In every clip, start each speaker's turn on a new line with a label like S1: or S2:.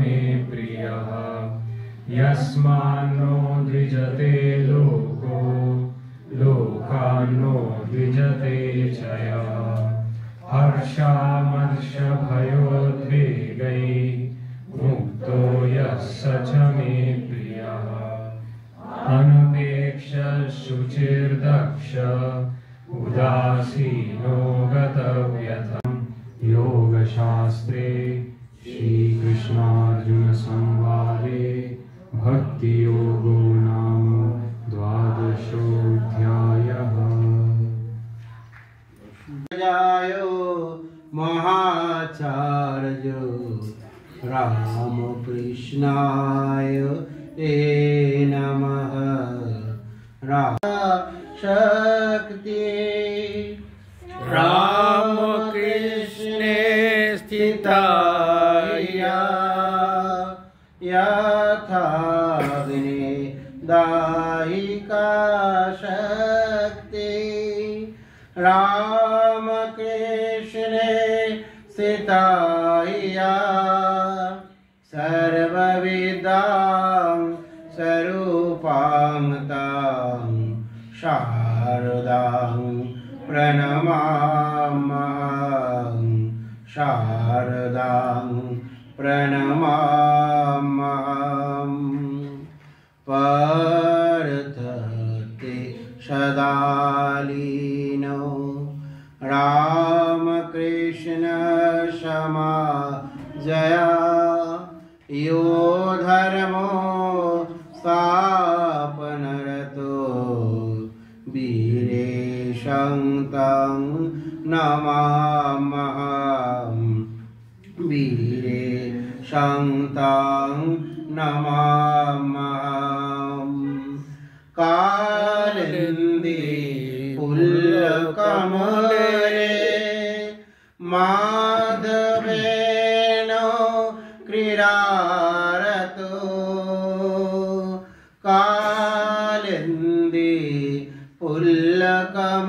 S1: मे प्रियः यस्मान्नो द्विजते लोको लोकान्नो द्विजते च यः हर्षामर्षभयोद्वेगैः मुक्तो यः स च मे प्रियः अनपेक्षः शुचिर्दक्ष उदासीनो गतव्यथः योगशास्त्रे श्रीकृष्णार्जुन संवादे भक्ति योगो नाम द्वादशोऽध्यायः।
S2: जायो महाचार्यो रामकृष्णाय ते नमः। शक्ति रामकृष्णे स्थिता यथाग्ने दाहिका शक्ति रामकृष्णे स्थिता सर्वविद्यां स्वरूपां तां शारदां प्रणमाम्यहं शारदां प्रणमाम्यहं वर्धते सदालीनो रामकृष्ण समाजया यो धर्मो स्थापनरतो वीरेशं तं नमाम्यहं वीरेशं तं नमाम्यहं कालिन्दी पुल्लकमले माधवेन क्रीडारतो कालिन्दी पुल्लकमले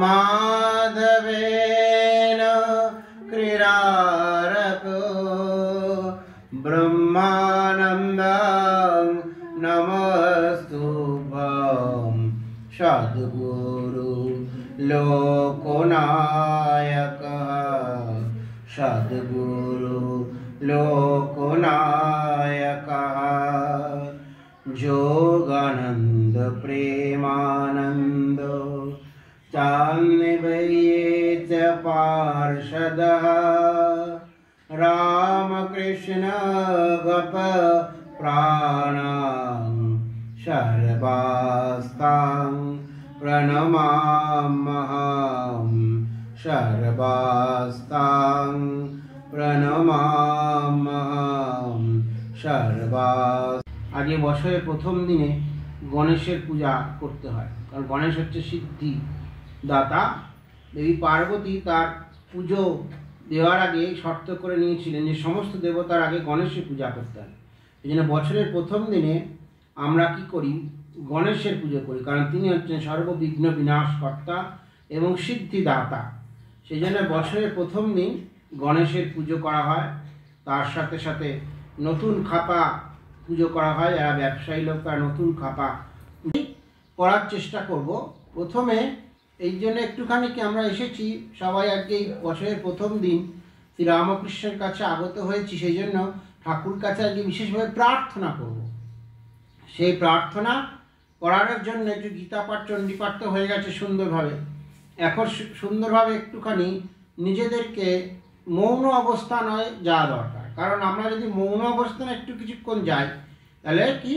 S2: माधवेन क्रीडारतो ब्रह्मानन्दं नमस्तुभ्यं सद्गुरु लोकनायकः सद्गुरु लोकनायकः जोगानंद प्रेमानंद चान्निवये च पार्षदः रामकृष्ण गप प्राणां सर्वास्तां प्रणमाम्यहं सर्वास्तां प्रणमाम्यहं सर्वास्। आगे বছরের প্রথম দিনে গণেশের পূজা করতে হয়, কারণ গণেশ হচ্ছে সিদ্ধি দাতা। দেবী পার্বতী তার পুজো দেওয়ার আগে শর্ত করে নিয়েছিলেন যে সমস্ত দেবতার আগে গণেশের পূজা করতে হয়। এই জন্য বছরের প্রথম দিনে আমরা কি করি, গণেশের পুজো করি, কারণ তিনি হচ্ছেন সর্ববিঘ্ন বিনাশকর্তা এবং সিদ্ধিদাতা। সেই জন্য বছরের প্রথম দিন গণেশের পুজো করা হয়। তার সাথে সাথে নতুন খাপা পুজো করা হয়। যারা ব্যবসায়ী লোক তারা নতুন খাপা করার চেষ্টা করব। প্রথমে এই জন্য একটুখানি কি আমরা এসেছি সবাই আজকে এই বছরের প্রথম দিন শ্রী রামকৃষ্ণের কাছে আগত হয়েছি, সেই জন্য ঠাকুর কাছে আজকে বিশেষভাবে প্রার্থনা করব। সেই প্রার্থনা করার জন্য একটু গীতা পাঠ চণ্ডী পাঠ তো হয়ে গেছে সুন্দরভাবে। এখন সুন্দরভাবে একটুখানি নিজেদেরকে মৌন অবস্থানে যাওয়া দরকার, কারণ আমরা যদি মৌন অবস্থানে একটু কিছুক্ষণ যাই তাহলে কি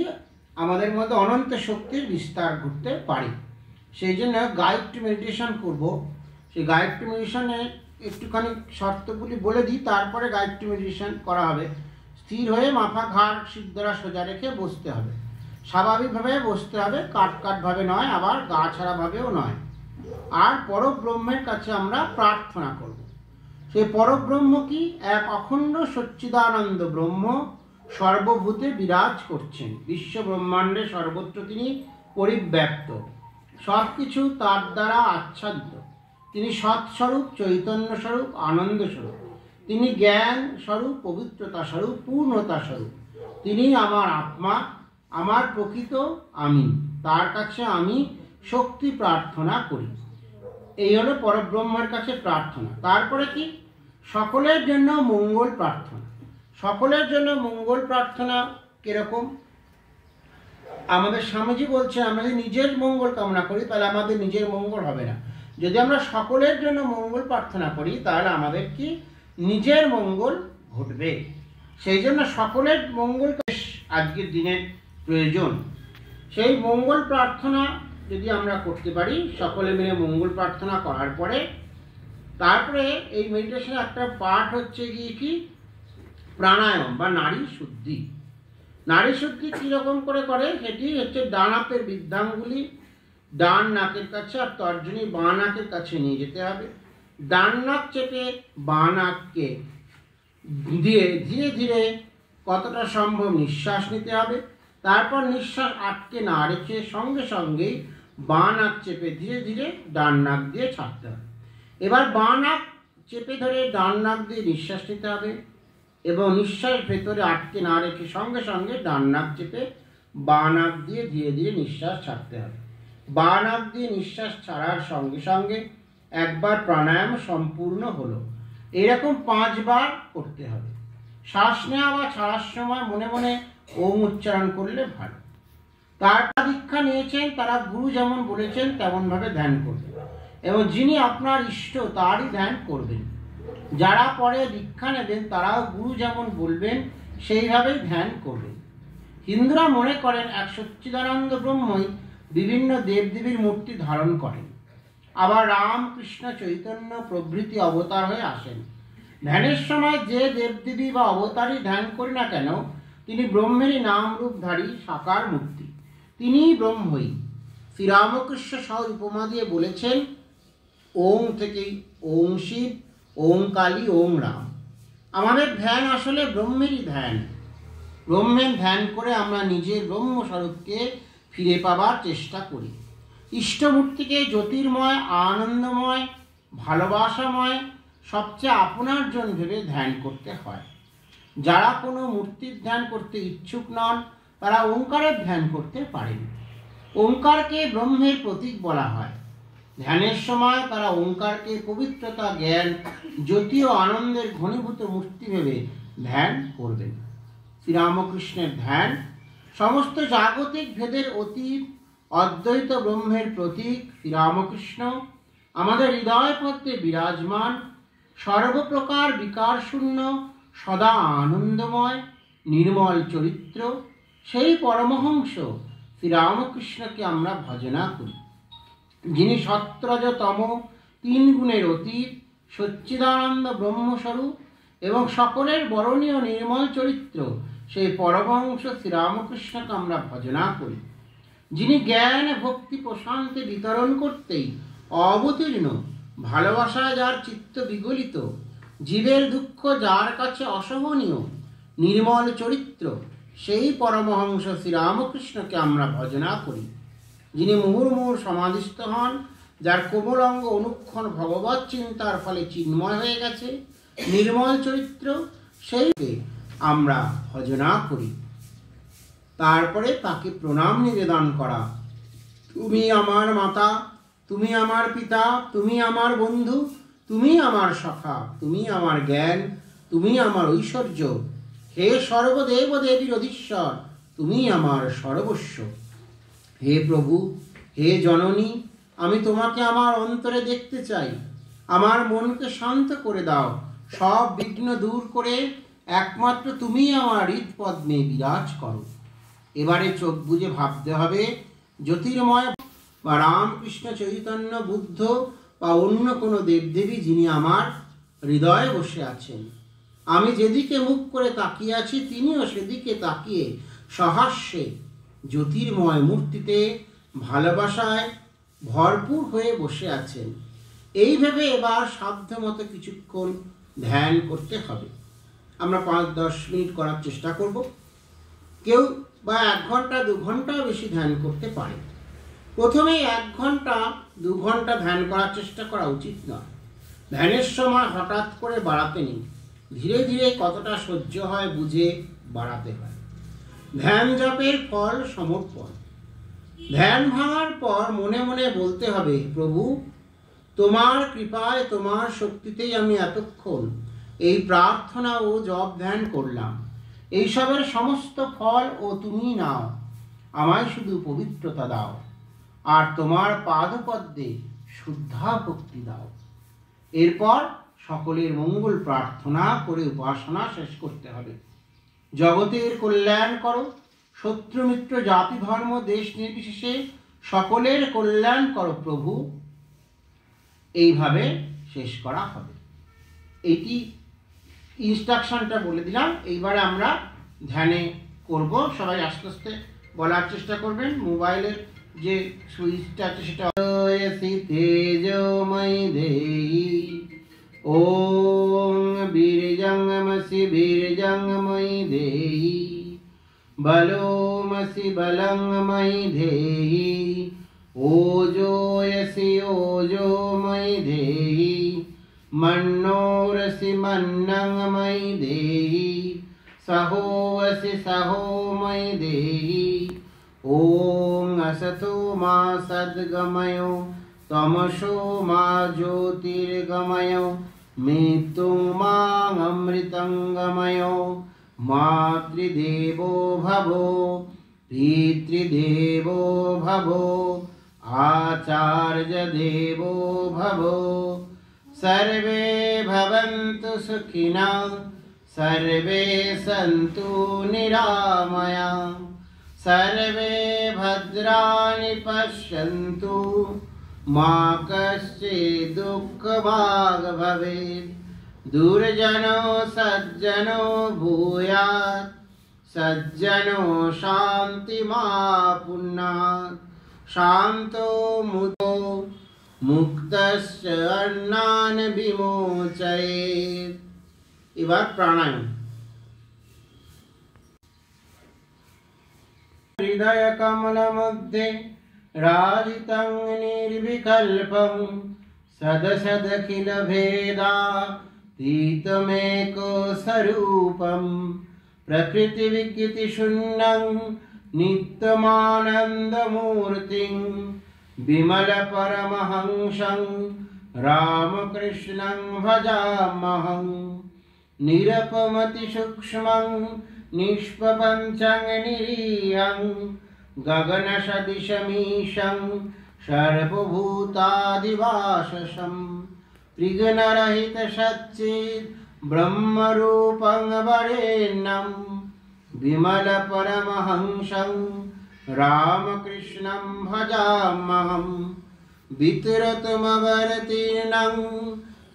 S2: আমাদের মধ্যে অনন্ত শক্তির বিস্তার ঘটতে পারে। সেই জন্য গাইড টু মেডিটেশন করব। সেই গাইড টু মেডিটেশনে একটুখানি শর্তগুলি বলে দিই, তারপরে গাইড টু মেডিটেশন করা হবে। স্থির হয়ে মাথা ঘাড় সিদ্ধরা সোজা রেখে বসতে হবে, স্বাভাবিকভাবে বসতে হবে, কাটভাবে নয়, আবার গা ছাড়াভাবেও নয়। আর পরব্রহ্মের কাছে আমরা প্রার্থনা করব। সেই পরব্রহ্ম কি? এক অখণ্ড সচ্চিদানন্দ ব্রহ্ম সর্বভূতে বিরাজ করছেন, বিশ্ব ব্রহ্মাণ্ডে সর্বত্র তিনি পরিব্যাপ্ত, সব কিছু তার দ্বারা আচ্ছাদিত। তিনি সৎস্বরূপ, চৈতন্য স্বরূপ, আনন্দ স্বরূপ। তিনি জ্ঞান স্বরূপ, পবিত্রতা স্বরূপ, পূর্ণতা স্বরূপ। তিনি আমার আত্মা, আমার প্রকৃত আমি। তার কাছে আমি শক্তি প্রার্থনা করি। এই হলো পরব্রহ্মের কাছে প্রার্থনা। তারপরে কি? সকলের জন্য মঙ্গল প্রার্থনা। সকলের জন্য মঙ্গল প্রার্থনা কিরকম? আমাদের স্বামীজি বলছে, আমরা যদি নিজের মঙ্গল কামনা করি তাহলে আমাদের নিজের মঙ্গল হবে না। যদি আমরা সকলের জন্য মঙ্গল প্রার্থনা করি তাহলে আমাদের কি নিজের মঙ্গল ঘটবে। সেই জন্য সকলের মঙ্গল আজকের দিনের প্রয়োজন। সেই মঙ্গল প্রার্থনা যদি আমরা করতে পারি, সকলে মিলে মঙ্গল প্রার্থনা করার পরে তারপরে এই মেডিটেশনের একটা পার্ট হচ্ছে গিয়ে কি প্রাণায়াম বা নারী শুদ্ধি। নারী শুদ্ধি কীরকম করে করে? সেটি হচ্ছে ডান হাতের বৃদ্ধাঙ্গুলি ডান নাকের কাছে আর তর্জনী বাঁ নাকের কাছে নিয়ে যেতে হবে। ডান নাক চেপে বাঁ নাককে দিয়ে ধীরে ধীরে কতটা সম্ভব নিঃশ্বাস নিতে হবে। তারপর নিঃশ্বাস আটকে না রেখে সঙ্গে সঙ্গেই বাঁ নাক চেপে ধীরে ধীরে ডান নাক দিয়ে ছাড়তে হবে। এবার বাঁ নাক চেপে ধরে ডান নাক দিয়ে নিঃশ্বাস নিতে হবে এবং নিঃশ্বাস ভেতরে আটকে না রেখে সঙ্গে সঙ্গে ডান নাক চেপে বাঁ নাক দিয়ে ধীরে ধীরে নিঃশ্বাস ছাড়তে হবে। বাঁ নাক দিয়ে নিঃশ্বাস ছাড়ার সঙ্গে সঙ্গে একবার প্রাণায়াম সম্পূর্ণ হলো। এরকম 5 বার করতে হবে। শ্বাস নেওয়া বা ছাড়ার সময় মনে মনে ওম উচ্চারণ করলে ভালো। তারা দীক্ষা নিয়েছেন, তারা গুরু যেমন বলেছেন তেমনভাবে ধ্যান করবেন এবং যিনি আপনার ইষ্ট তারই ধ্যান করবেন। যারা পরে দীক্ষা নেবেন তারাও গুরু যেমন বলবেন সেইভাবেই ধ্যান করবেন। হিন্দুরা মনে করেন এক সচ্চিদানন্দ ব্রহ্মই বিভিন্ন দেবদেবীর মূর্তি ধারণ করেন, আবার রাম কৃষ্ণ চৈতন্য প্রভৃতি অবতার হয়ে আসেন। ধ্যানের সময় যে দেবদেবী বা অবতারই ধ্যান করি না কেন, তিনি ব্রহ্মেরই নাম রূপধারী সাকার মূর্তি, তিনিই ব্রহ্মই। শ্রীরামকৃষ্ণ সহ উপমা দিয়ে বলেছেন, ওম থেকেই ওম শিব, ওম কালী, ওম রাম। আমাদের ধ্যান আসলে ব্রহ্মেরই ধ্যান। ব্রহ্মের ধ্যান করে আমরা নিজের ব্রহ্মস্বরূপকে ফিরে পাবার চেষ্টা করি। ইষ্টমূর্তিকে জ্যোতির্ময়, আনন্দময়, ভালোবাসাময়, সবচেয়ে আপনার জন ভেবে ধ্যান করতে হয়। যারা কোনো মূর্তির ধ্যান করতে ইচ্ছুক নন তারা ওঙ্কারের ধ্যান করতে পারেন। ওঙ্কারকে ব্রহ্মের প্রতীক বলা হয়। ধ্যানের সময় তারা ওঙ্কারকে পবিত্রতা, জ্ঞান, জ্যোতি ও আনন্দের ঘনীভূত মূর্তি ভেবে ধ্যান করবেন। শ্রীরামকৃষ্ণের ধ্যান সমস্ত জাগতিক ভেদের অতীত অদ্বৈত ব্রহ্মের প্রতীক শ্রীরামকৃষ্ণ আমাদের হৃদয় পদ্মে বিরাজমান, সর্বপ্রকার বিকার শূন্য, সদা আনন্দময়, নির্মল চরিত্র। সেই পরমহংস শ্রীরামকৃষ্ণকে আমরা ভজনা করি, যিনি সত্রজতম 3 গুণের অতীত, সচ্চিদানন্দ ব্রহ্মস্বরূপ এবং সকলের বরণীয় নির্মল চরিত্র। সেই পরমহংস শ্রীরামকৃষ্ণকে আমরা ভজনা করি, যিনি জ্ঞান ভক্তি প্রশান্তি বিতরণ করতেই অবতীর্ণ, ভালোবাসায় যার চিত্ত বিগলিত, জীবের দুঃখ যার কাছে অসহনীয়, নির্মল চরিত্র। সেই পরমহংস শ্রীরামকৃষ্ণকে আমরা ভজনা করি, যিনি মুহুর্মুহুর সমাধিস্থ হন, যার কোমল অঙ্গ অনুক্ষণ ভগবৎ চিন্তার ফলে চিন্ময় হয়ে গেছে, নির্মল চরিত্র। সেইকে আমরা ভজনা করি। তারপরে তাকে প্রণাম নিবেদন করা। তুমি আমার মাতা, তুমি আমার পিতা, তুমি আমার বন্ধু, তুমি আমার সখা, তুমি আমার জ্ঞান, তুমি আমার ঐশ্বর্য। হে সর্বদেব দেবীর অধীশ্বর, তুমি আমার সর্বস্ব। হে প্রভু, হে জননী, আমি তোমাকে আমার অন্তরে দেখতে চাই। আমার মনকে শান্ত করে দাও, সব বিঘ্ন দূর করে একমাত্র তুমি আমার হৃদপদ্মে বিরাজ করো। এবারে চোখ বুজে ভাবতে হবে, জ্যোতির্ময় বা রামকৃষ্ণ চৈতন্য বুদ্ধ বা অন্য কোনো দেবদেবী যিনি আমার হৃদয়ে বসে আছেন। আমি যেদিকে মুখ করে তাকিয়ে আছি তিনিও সেদিকে তাকিয়ে সহাস্যে জ্যোতির্ময় মূর্তিতে ভালোবাসায় ভরপুর হয়ে বসে আছেন। এইভাবে এবার সাধ্যমতো কিছুক্ষণ ধ্যান করতে হবে। আমরা 5-10 মিনিট করার চেষ্টা করব। কেউ বা 1 ঘন্টা 2 ঘন্টাও বেশি ধ্যান করতে পারে। প্রথমেই 1 ঘন্টা 2 ঘন্টা ধ্যান করার চেষ্টা করা উচিত নয়। ধ্যানের সময় হঠাৎ করে বাড়াতে নেই। ধীরে ধীরে কতটা সহ্য হয় বুঝে বাড়াতে হয়। ধ্যান জপের ফল সমর্পণ। ধ্যান ভাঙার পর মনে মনে বলতে হবে, প্রভু তোমার কৃপায় তোমার শক্তিতেই আমি এতক্ষণ এই প্রার্থনা ও জপ ধ্যান করলাম। এইসবের সমস্ত ফল ও তুমি নাও, আমায় শুধু পবিত্রতা দাও আর তোমার পাদপদ্মে শুদ্ধা ভক্তি দাও। এরপর সকলের মঙ্গল প্রার্থনা করে উপাসনা শেষ করতে হবে। জগতের কল্যাণ করো, শত্রু মিত্র জাতি ধর্ম দেশ নির্বিশেষে সকলের কল্যাণ করো প্রভু, এইভাবে শেষ করা হবে। এইটি ইনস্ট্রাকশনটা বলে দিলাম। এইবারে আমরা ধ্যানে করব। সবাই আস্তে আস্তে বলার চেষ্টা করবেন। মোবাইলের যে সুইচটা আছে সেটা তেজময় দেহি ওম বীর্যঙ্গমসি বীর্যঙ্গময়ী দেহি বলোমসি বলঙ্গময়ী দেহি ओजोयसि ओजोमयि देहि मन्नोरसि मन्नंमयि देहि सहोवसि सहोमयि देहि ॐ असतो मा सद्गमयो तमसो मा ज्योतिर्गमयो मृत्युं मा अमृतं गमयो मातृदेवो भवो पितृदेवो भवो आचार्य देवो भवो सर्वे भवन्तु सुखिनः सर्वे सन्तु निरामयाः सर्वे भद्राणि पश्यन्तु मा कश्चित् दुःखभाग् भवेत् दुर्जनो सज्जनो भूयात् सज्जनो शान्तिमापुनात् शान्तो मुतो मुक्तस्य अन्नान् विमोचयेत्। এবার প্রাণায়াম। হৃদয় কমল মধ্যে রাজিতং নির্বিকল্পং সদসদখিল ভেদা तीतमेको स्वरूपं प्रकृति विकृति शून्यं नित्यमानन्दमूर्तिं विमल परमहंसं रामकृष्णं भजाम्यहं निरपमति सूक्ष्मं निष्पपञ्चं निरीहं गगनसदृशमीशं सर्वभूतादिवाससं त्रिगुणरहित सच्चित् ब्रह्मरूपं वरेण्यं विमल परमहंसं रामकृष्णं भजाम्यहं वितरतमवरतीर्णं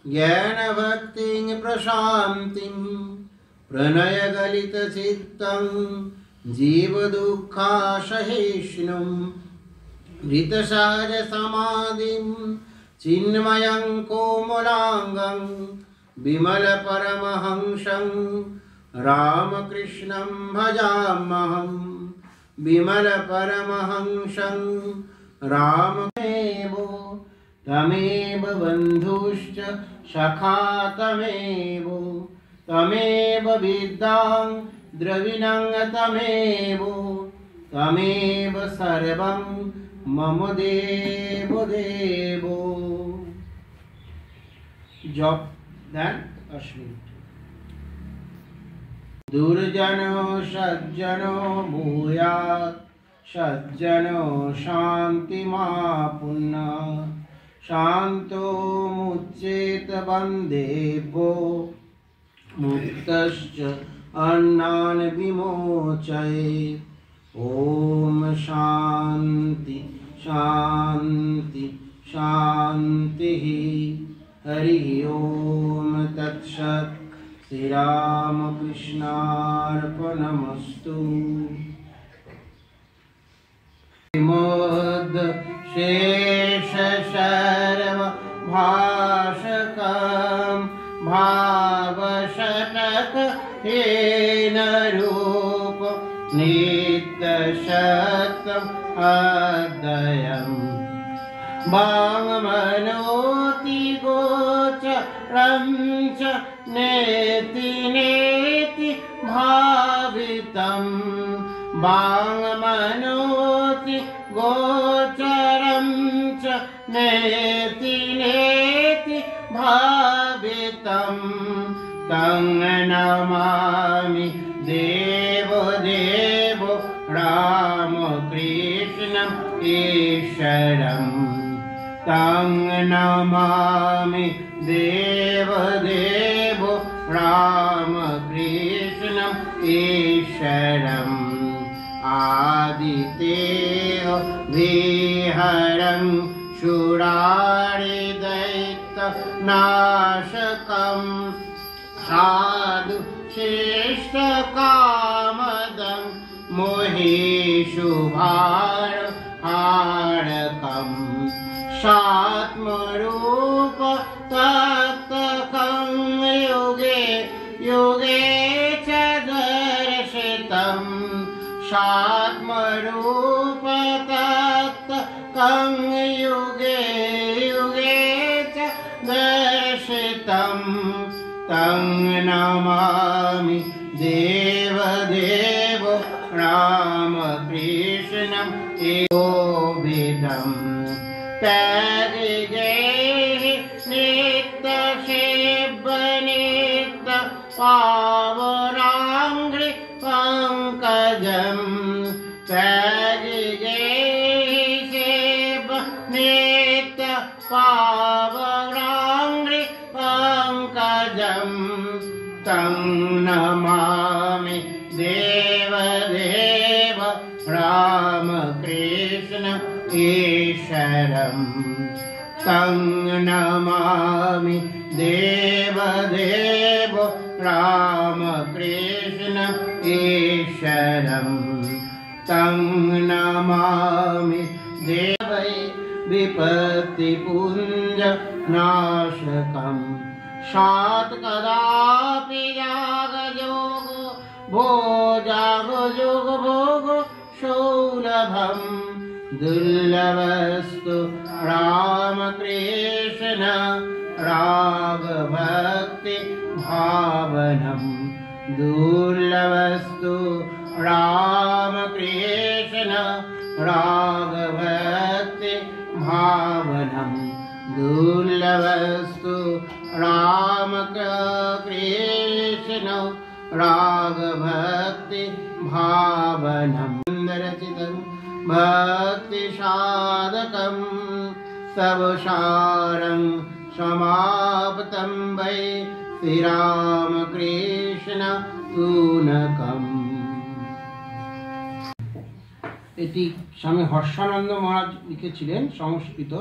S2: ज्ञानभक्तिं प्रशान्तिं प्रणयगलितचित्तं जीवदुःखासहिष्णुं धृतसहजसमाधिं चिन्मयं कोमलाङ्गं विमल परमहंसं रामकृष्णं भजाम्यहं विमल परमहंसं राममेव तमेव बन्धुश्च सखा तमेव विद्यां द्रविणं तमेव सर्वं मम देव देवो। जप ध्यान अश्विन। दुर्जनो सज्जनो भूयात् सज्जनो शान्तिमापुन्नः शान्तो मुच्येत बन्देभ्यो मुक्तश्च अन्नान् विमोचयेत्। ओम शांति शांति शांति। हरि ओम तत्सत्। श्री रामकृष्णार्पणमस्तु। विमोद शेष सर्व भाषकं भावशतक हेन रूप नित्यशतम् अद्वयम् वाङ्मनोति गोचर गोचरं च नेति नेति भावितं वाङ्मनोति गोचरं च नेति नेति भावितं तं नमामि देवदेव रामकृष्णम् ईश्वरम् तं नमामि देवदेव रामकृष्णम् ईश्वरम् आदितेय विहरं शूरारिदैत्यनाशकं साधु शिष्टकामदं मोहिशुभारहारकम् सात्मरूप तत्तकं युगे युगे च दर्शितं सात्मरूप तत्तकं युगे युगे च दर्शितं तं नमामि देवदेव रामकृष्णम् एकोभिदम् तर्जेः नित्यसेवनित्य पावनाङ्घ्रि पङ्कजम् तर्जेः सेवनित्य पावनाङ्घ्रि पङ्कजम् तं नमामि देवदेव रामकृष्णम् ईश्वरम् तं नमामि देवदेव रामकृष्णम् ईश्वरम् तं नमामि देवै विपत्तिपुञ्जनाशकम् सात् कदापि यागयोगो भोजागयोगभोगो सौलभम् दुर्लभस्तु रामकृष्ण रागभक्ति भावनम् दुर्लभस्तु रामकृष्ण रागभक्ति भावनम् दुर्लभस्तु रामकृष्ण रागभक्ति भावनम् रचितम् भक्ति साधकं सबसारं समाप्तं वै श्रीरामकृष्ण तूनकम्। এটি স্বামী হর্ষানন্দ মহারাজ লিখেছিলেন সংস্কৃত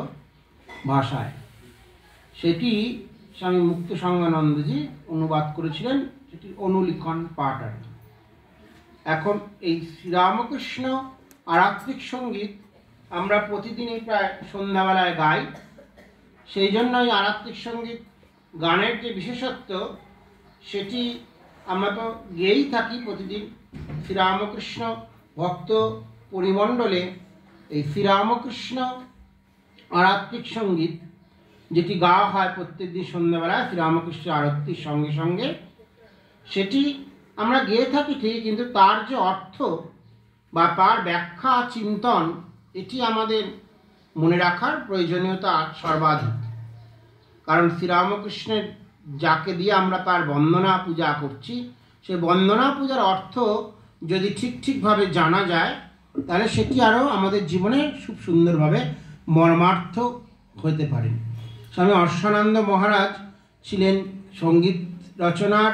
S2: ভাষায়। সেটি স্বামী মুক্তসঙ্গানন্দজি অনুবাদ করেছিলেন, সেটি অনুলিখন পাঠ আর কি। এখন এই শ্রীরামকৃষ্ণ আরাত্রিক সঙ্গীত আমরা প্রতিদিনই প্রায় সন্ধ্যাবেলায় গাই। সেই জন্যই আরাত্রিক সঙ্গীত গানের যে বিশেষত্ব সেটি আমরা তো গেয়েই থাকি প্রতিদিন। শ্রীরামকৃষ্ণ ভক্ত পরিমণ্ডলে এই শ্রীরামকৃষ্ণ আরাত্রিক সঙ্গীত যেটি গাওয়া হয় প্রত্যেক দিন সন্ধ্যাবেলায় শ্রীরামকৃষ্ণ আরতির সঙ্গে সঙ্গে, সেটি আমরা গেয়ে থাকি ঠিক, কিন্তু তার যে অর্থ বা তার ব্যাখ্যা চিন্তন এটি আমাদের মনে রাখার প্রয়োজনীয়তা সর্বাধিক। কারণ শ্রীরামকৃষ্ণের যাকে দিয়ে আমরা তার বন্দনা পূজা করছি, সেই বন্দনা পূজার অর্থ যদি ঠিকভাবে জানা যায় তাহলে সেটি আরও আমাদের জীবনে খুব সুন্দরভাবে মর্মার্থ হতে পারে। স্বামী হর্ষানন্দ মহারাজ ছিলেন সঙ্গীত রচনার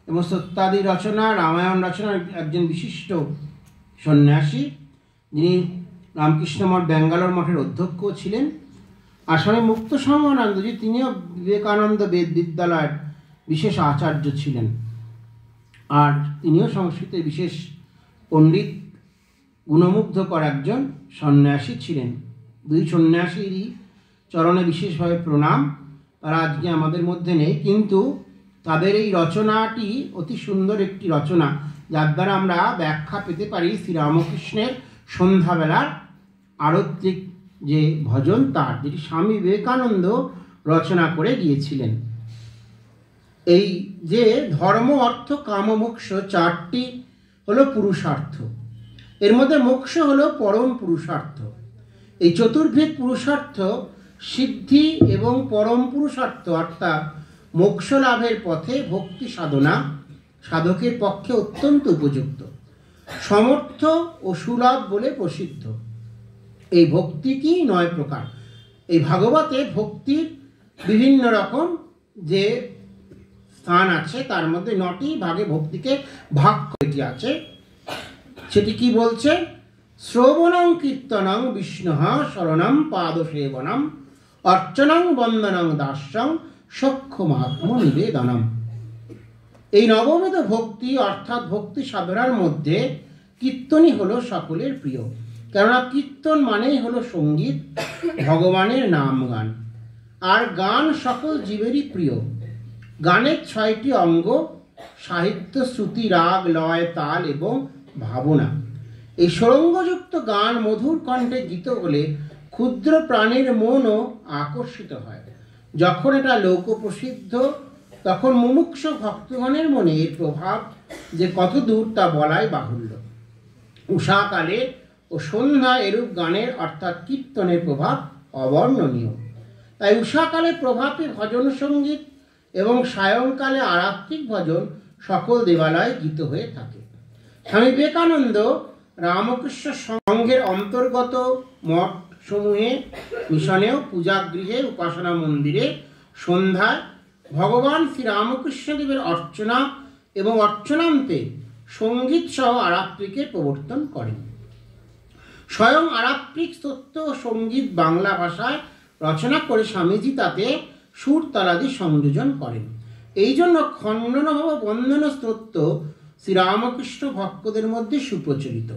S2: এবং সত্যাদি রচনা, রামায়ণ রচনার একজন বিশিষ্ট সন্ন্যাসী, যিনি রামকৃষ্ণ মঠ ব্যাঙ্গালোর মঠের অধ্যক্ষ ছিলেন। আর স্বামী মুক্তসঙ্গানন্দজি তিনিও বিবেকানন্দ বেদ বিদ্যালয়ের বিশেষ আচার্য ছিলেন, আর তিনিও সংস্কৃতের বিশেষ পণ্ডিত, গুণমুগ্ধকর একজন সন্ন্যাসী ছিলেন। দুই সন্ন্যাসীরই চরণে বিশেষভাবে প্রণাম। তারা আজকে আমাদের মধ্যে নেই, কিন্তু তাদের এই রচনাটি অতি সুন্দর একটি রচনা, যার দ্বারা আমরা ব্যাখ্যা পেতে পারি শ্রীরামকৃষ্ণের সন্ধ্যাবেলার আরতিক যে ভজন তার, যেটি স্বামী বিবেকানন্দ রচনা করে গিয়েছিলেন। এই যে ধর্ম, অর্থ, কাম, মোক্ষ চারটি হলো পুরুষার্থ। এর মধ্যে মোক্ষ হলো পরম পুরুষার্থ। এই চতুর্ভেদ পুরুষার্থ সিদ্ধি এবং পরম পুরুষার্থ অর্থাৎ মোক্ষ লাভের পথে ভক্তি সাধনা সাধকের পক্ষে অত্যন্ত উপযুক্ত, সমর্থ ও সুলভ বলে প্রসিদ্ধ। এই ভক্তি কি 9 প্রকার। এই ভাগবতে ভক্তির বিভিন্ন রকম যে স্থান আছে তার মধ্যে 9টি ভাগে ভক্তিকে ভাগ করেটি আছে। সেটি কি বলছে? শ্রবণং কীর্তনং বিষ্ণুঃ শরণং পাদসেবনম অর্চনং বন্দনং দাস্যং সখ্য মাহাত্ম নিবেদনম। এই নববিধ ভক্তি অর্থাৎ ভক্তি সাধনার মধ্যে কীর্তনই হলো সকলের প্রিয়। কেননা কীর্তন মানেই হলো সঙ্গীত, ভগবানের নাম গান। আর গান সকল জীবেরই প্রিয়। গানের 6টি অঙ্গ: সাহিত্য, শ্রুতি, রাগ, লয়, তাল এবং ভাবনা। এই সুরঙ্গযুক্ত গান মধুর কণ্ঠে গীত হলে ক্ষুদ্র প্রাণীর মনও আকর্ষিত হয়। যখন এটা লোকপ্রসিদ্ধ তখন মুমুক্ষু ভক্তগণের মনে এর প্রভাব যে কত দূর তা বলাই বাহুল্য। উষাকালে ও সন্ধ্যায় এরূপ গানের অর্থাৎ কীর্তনের প্রভাব অবর্ণনীয়। তাই উষাকালে প্রভাতী ভজন সঙ্গীত এবং সায়ংকালে আরাত্রিক ভজন সকল দেবালয়ে গীত হয়ে থাকে। স্বামী বিবেকানন্দ রামকৃষ্ণ সংঘের অন্তর্গত মঠ সমূহে, মিশনেও, পূজাগৃহে, উপাসনা মন্দিরে সন্ধ্যায় ভগবান শ্রী রামকৃষ্ণদেবের অর্চনা এবং অর্চনান্তে সঙ্গীত সহ আরাত্রিকের প্রবর্তন করেন। স্বয়ং আরাত্রিক স্তোত্র ও সঙ্গীত বাংলা ভাষায় রচনা করে স্বামীজি তাতে সুর তালাদি সংযোজন করেন। এই জন্য খণ্ডনভাব বন্দন স্তোত্র শ্রীরামকৃষ্ণ ভক্তদের মধ্যে সুপ্রচলিত।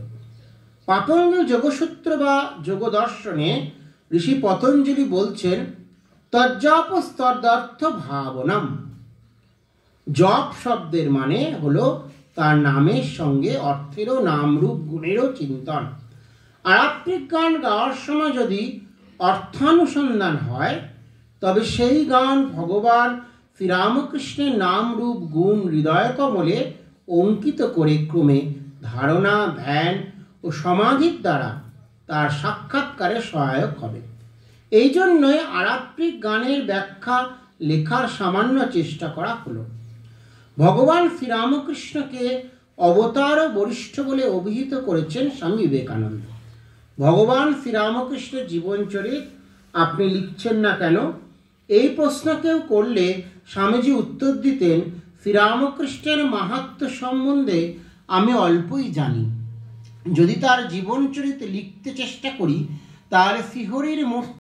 S2: পাতঞ্জল যোগসূত্র বা যোগদর্শনে ঋষি পতঞ্জলি বলছেন, তজ্জপস্তদর্থ ভাবনম। জপ শব্দের মানে হলো তার নামের সঙ্গে অর্থেরও নামরূপ গুণেরও চিন্তন। আরাত্রিক গান গাওয়ার সময় যদি অর্থানুসন্ধান হয় তবে সেই গান ভগবান শ্রীরামকৃষ্ণের নাম রূপ গুণ হৃদয় কমলে অঙ্কিত করে ক্রমে ধারণা, ধ্যান ও সমাধির দ্বারা তার সাক্ষাৎকারে সহায়ক হবে। এই জন্যই আরাত্রিক গানের ব্যাখ্যা লেখার সামান্য চেষ্টা করা হলো। ভগবান শ্রীরামকৃষ্ণকে অবতার ও বরিষ্ঠ বলে অভিহিত করেছেন স্বামী বিবেকানন্দ। ভগবান শ্রীরামকৃষ্ণের জীবনচরিত আপনি লিখছেন না কেন? এই প্রশ্ন কেউ করলে স্বামীজি উত্তর দিতেন, শ্রীরামকৃষ্ণের মাহাত্ম্য সম্বন্ধে আমি অল্পই জানি। যদি তার জীবনচরিত লিখতে চেষ্টা করি তাহলে শ্রীহরির মূর্তি